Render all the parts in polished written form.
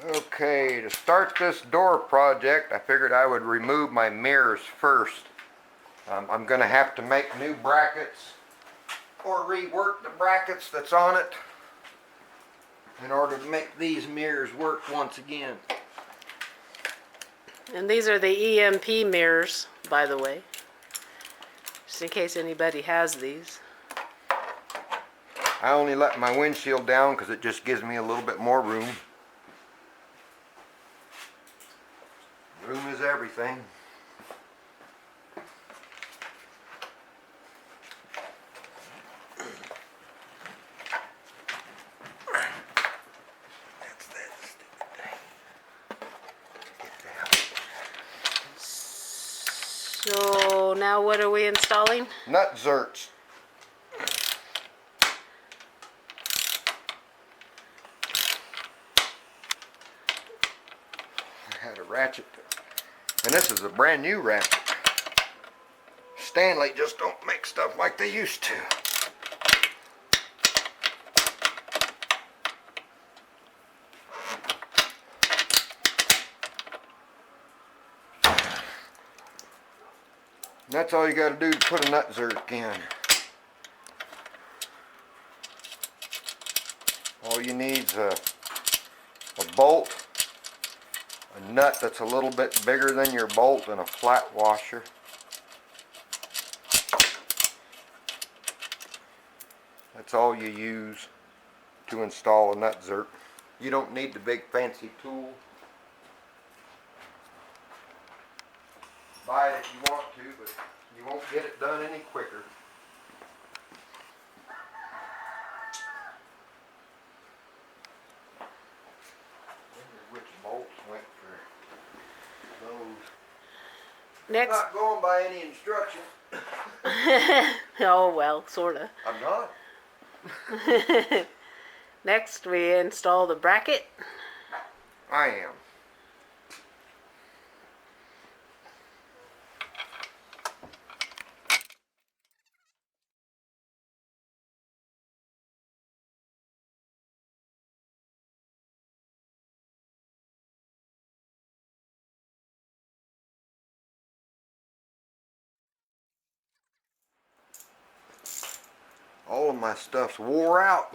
Okay, to start this door project, I figured I would remove my mirrors first. I'm going to have to make new brackets or rework the brackets that's on it in order to make these mirrors work once again. And these are the EMP mirrors, by the way, just in case anybody has these. I only let my windshield down because it just gives me a little bit more room. Room is everything. That's that stupid thing. Get that. So now what are we installing? Nutserts. I had a ratchet, and this is a brand new ratchet. Stanley just don't make stuff like they used to. And that's all you got to do to put a nutsert in. All you need is a bolt, a nut that's a little bit bigger than your bolt, and a flat washer. That's all you use to install a nutsert. You don't need the big fancy tool. Buy it if you want to, but you won't get it done any quicker. I wonder which bolts went for those. Next. I'm not going by any instructions. Oh well, sorta. I'm not. Next we install the bracket. I am. All of my stuff's wore out.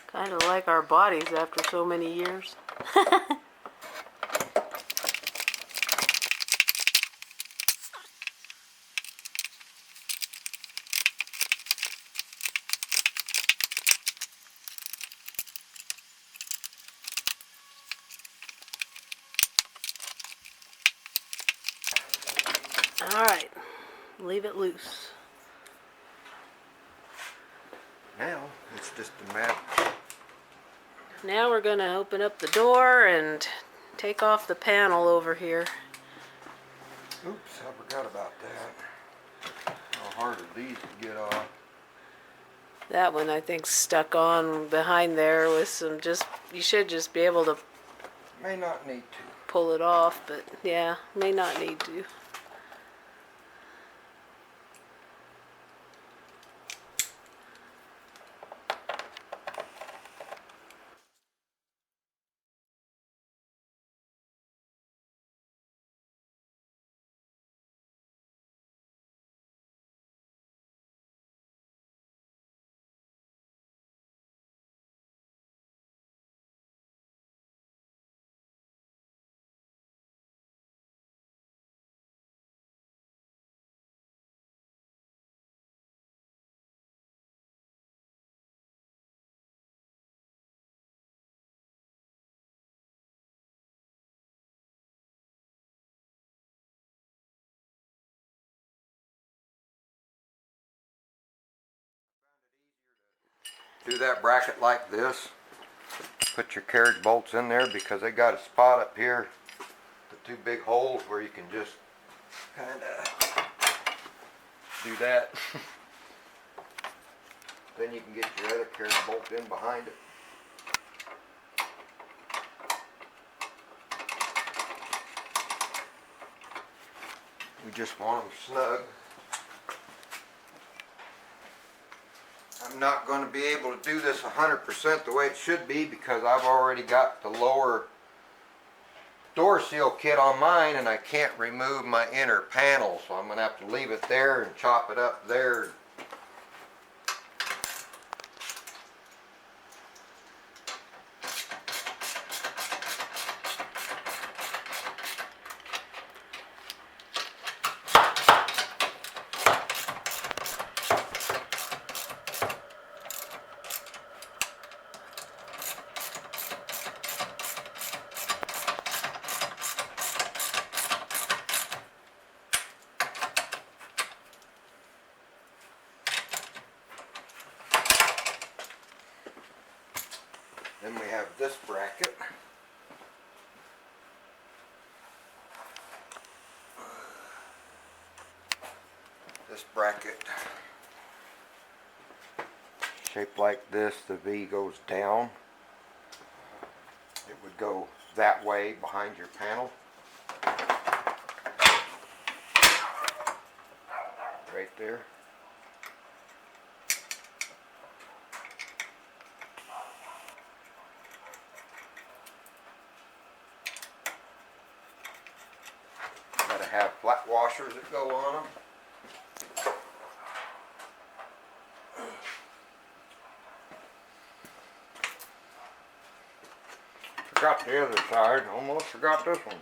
Kind of like our bodies after so many years. Alright, leave it loose. Now it's just a matter. Now we're going to open up the door and take off the panel over here. Oops, I forgot about that. How hard are these to get off? That one I think stuck on behind there with some you should just be able to May not need to. pull it off, but yeah, may not need to. Do that bracket like this. Put your carriage bolts in there because they got a spot up here, the two big holes where you can just kind of do that. Then you can get your other carriage bolt in behind it. We just want them snug. I I'm not going to be able to do this 100% the way it should be because I've already got the lower door seal kit on mine and I can't remove my inner panel, so I'm going to have to leave it there and chop it up there. Then we have this bracket. This bracket, shaped like this, the V goes down. It would go that way behind your panel. Right there. Gotta have flat washers that go on them. Forgot the other side, almost forgot this one.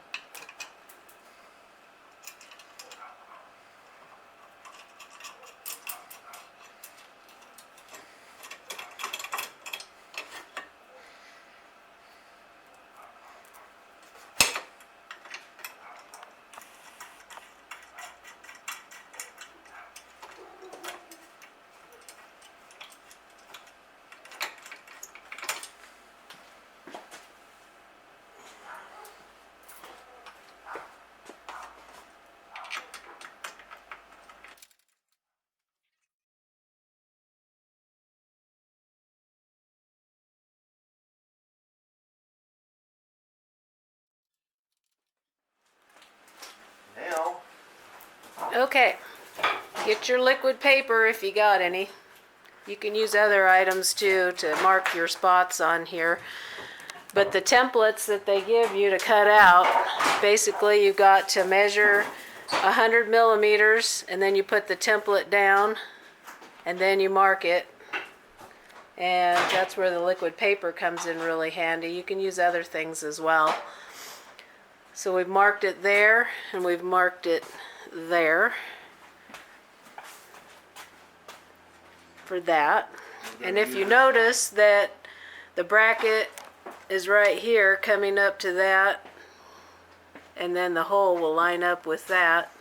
Now, Okay, get your liquid paper if you got any. You can use other items too to mark your spots on here. But the templates that they give you to cut out, basically you got to measure 100 millimeters and then you put the template down and then you mark it. And that's where the liquid paper comes in really handy. You can use other things as well. So we've marked it there and we've marked it there for that. And if you notice that the bracket is right here coming up to that, and then the hole will line up with that,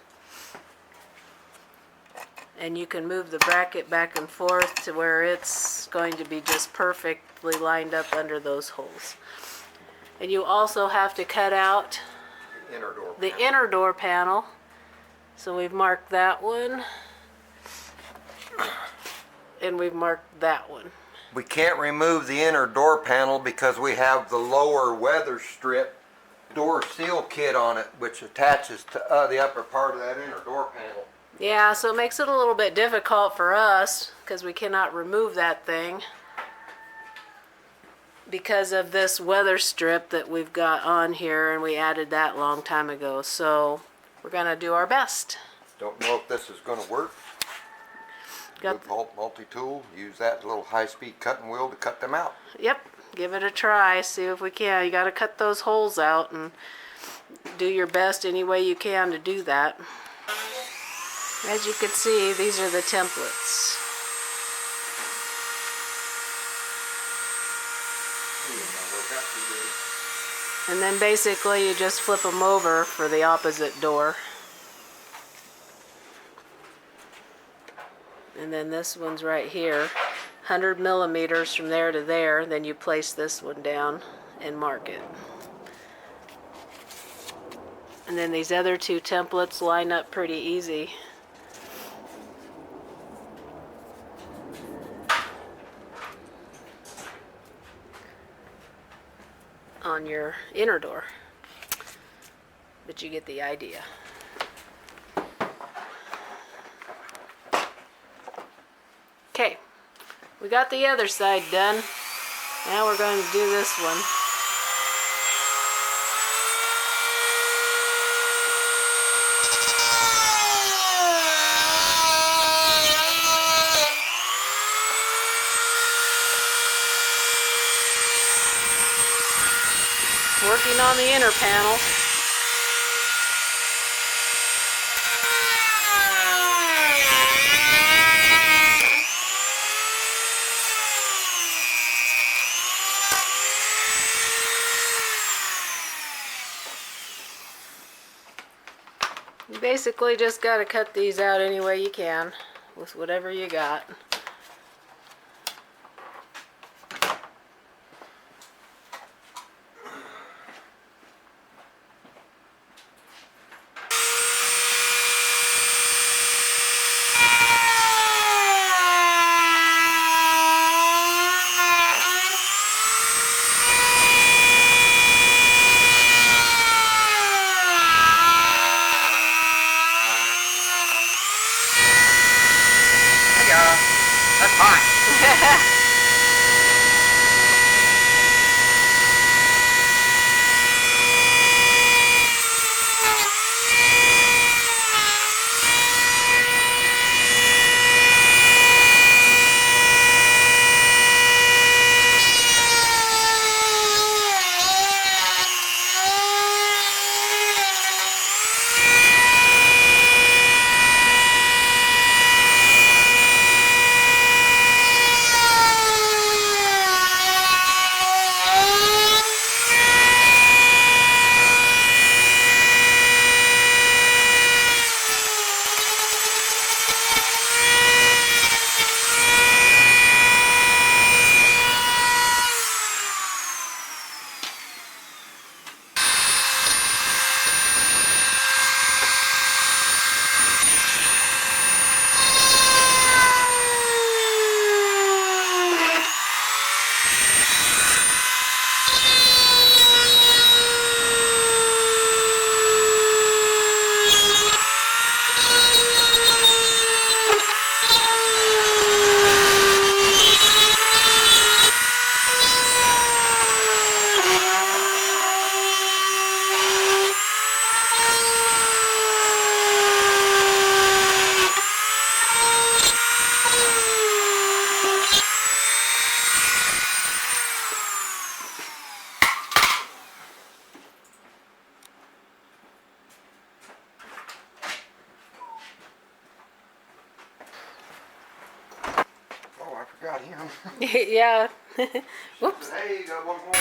and you can move the bracket back and forth to where it's going to be just perfectly lined up under those holes. And you also have to cut out the inner door panel. So we've marked that one, and we've marked that one. we can't remove the inner door panel because we have the lower weather strip door seal kit on it, which attaches to the upper part of that inner door panel. Yeah, so it makes it a little bit difficult for us because we cannot remove that thing because of this weather strip that we've got on here, and we added that long time ago. So we're gonna do our best. Don't know if this is going to work. Got Good multi-tool. Use that little high-speed cutting wheel to cut them out. Yep, give it a try, see if we can. You gotta cut those holes out and do your best any way you can to do that. As you can see, these are the templates. And then basically you just flip them over for the opposite door. And then this one's right here, 100 millimeters from there to there. Then you place this one down and mark it. And then these other two templates line up pretty easy. On your inner door. But you get the idea. Okay, We got the other side done. Now we're going to do this one. Working on the inner panel. You basically just got to cut these out any way you can with whatever you got. That's fine. Got him. Yeah. Whoops. Hey, you got one more.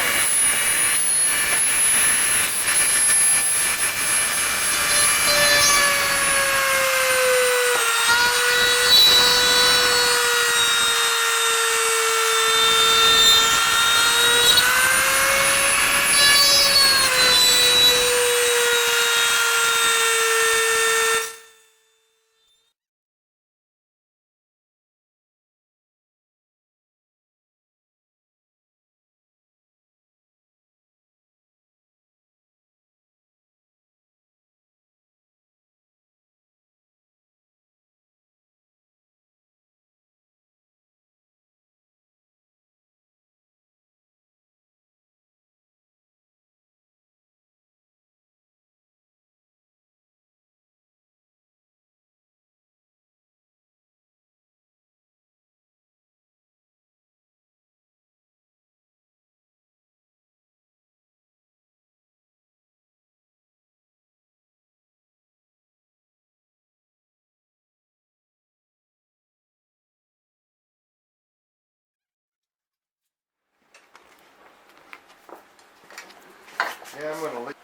Yeah, I'm gonna leave.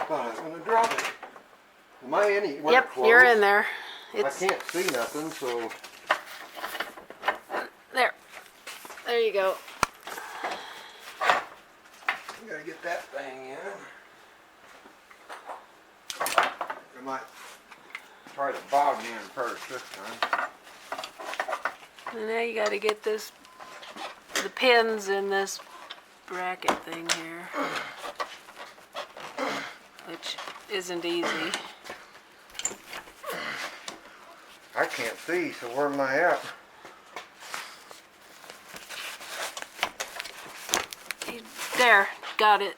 Thought I was gonna drop it. Am I anywhere Yep, close? you're in there. I It's can't see nothing, so there. There you go. I gotta get that thing in. I might try to bog in first this time. And now you got to get the pins in this bracket thing here, which isn't easy. I can't see, so where am I at? There, got it.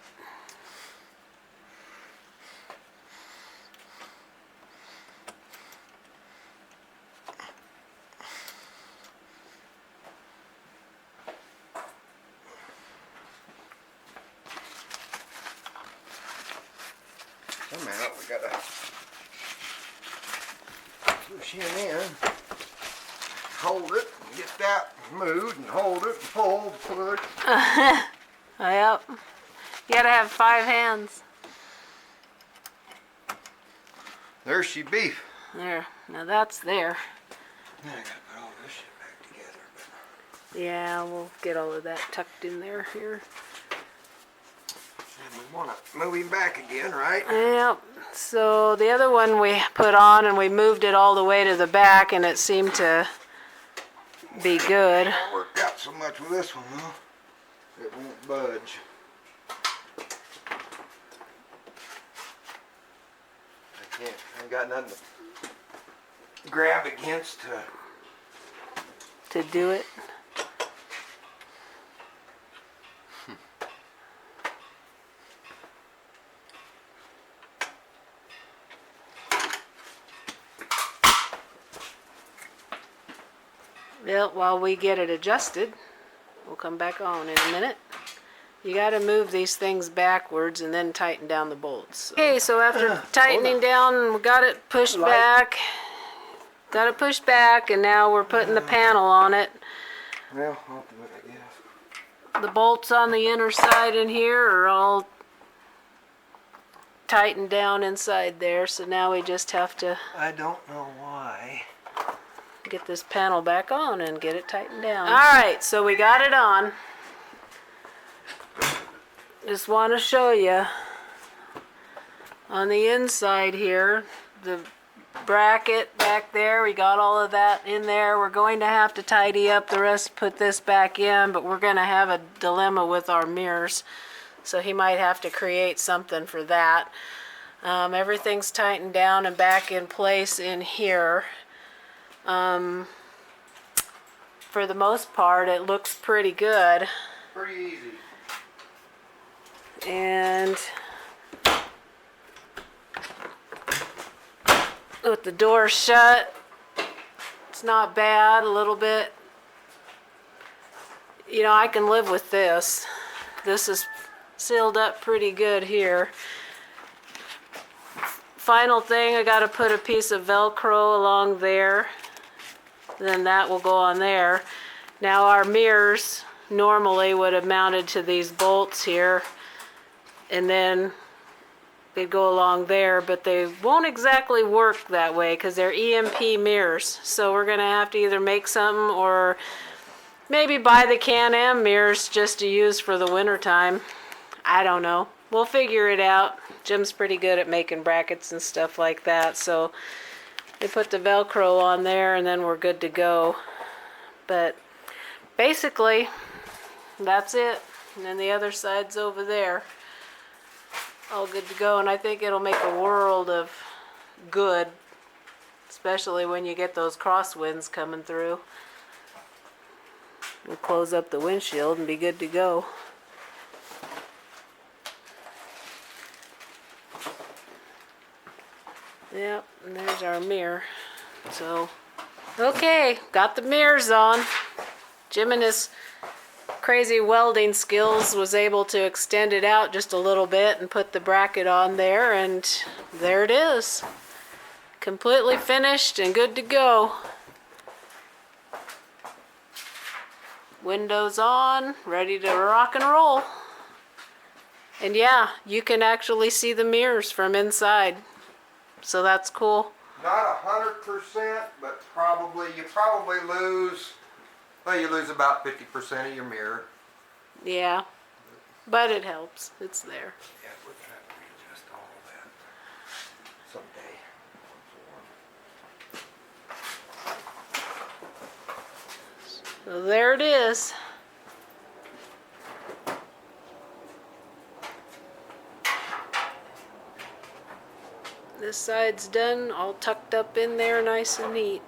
Somehow we gotta push him in, hold it, and get that moved, and hold it, and pull, push. Yep. You gotta have 5 hands. There she be. There. Now that's there. Now I gotta put all this shit back together. But Yeah, we'll get all of that tucked in there here. and we wanna move him back again, right? Yep. So the other one we put on and we moved it all the way to the back and it seemed to be good. I worked out so much with this one though, it won't budge. I ain't got nothing to grab against. To do it. Well, while we get it adjusted, we'll come back on in a minute. You got to move these things backwards and then tighten down the bolts. Okay, so after tightening down, we got it pushed back. Got it pushed back, and now we're putting the panel on it. Well, I'll do it, I guess. The bolts on the inner side in here are all tightened down inside there, so now we just have to I don't know why. get this panel back on and get it tightened down. Alright, so we got it on. Just want to show you on the inside here, the bracket back there, we got all of that in there. We're going to have to tidy up the rest, put this back in, but we're going to have a dilemma with our mirrors, so he might have to create something for that. Everything's tightened down and back in place in here. For the most part, it looks pretty good. Pretty easy. And with the door shut, it's not bad. A little bit, you know, I can live with this. This is sealed up pretty good here. Final thing, I got to put a piece of Velcro along there. Then that will go on there. Now our mirrors normally would have mounted to these bolts here, and then they'd go along there, but they won't exactly work that way because they're EMP mirrors. So we're gonna have to either make something or maybe buy the Can-Am mirrors just to use for the winter time. I don't know. We'll figure it out. Jim's pretty good at making brackets and stuff like that, so they put the Velcro on there and then we're good to go. But basically, that's it. And then the other side's over there. All good to go, and I think it'll make a world of good, especially when you get those crosswinds coming through. We'll close up the windshield and be good to go. Yep, and there's our mirror. So, okay, got the mirrors on. Jim and his crazy welding skills was able to extend it out just a little bit and put the bracket on there, and there it is. Completely finished and good to go. Windows on, ready to rock and roll. And yeah, you can actually see the mirrors from inside. So that's cool. Not 100%, but you probably lose, well, you lose about 50% of your mirror. Yeah, but it helps. It's there. Yeah, we're gonna have to readjust all of that someday. So there it is. This side's done, all tucked up in there, nice and neat.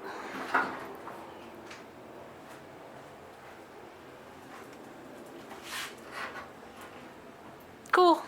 Cool.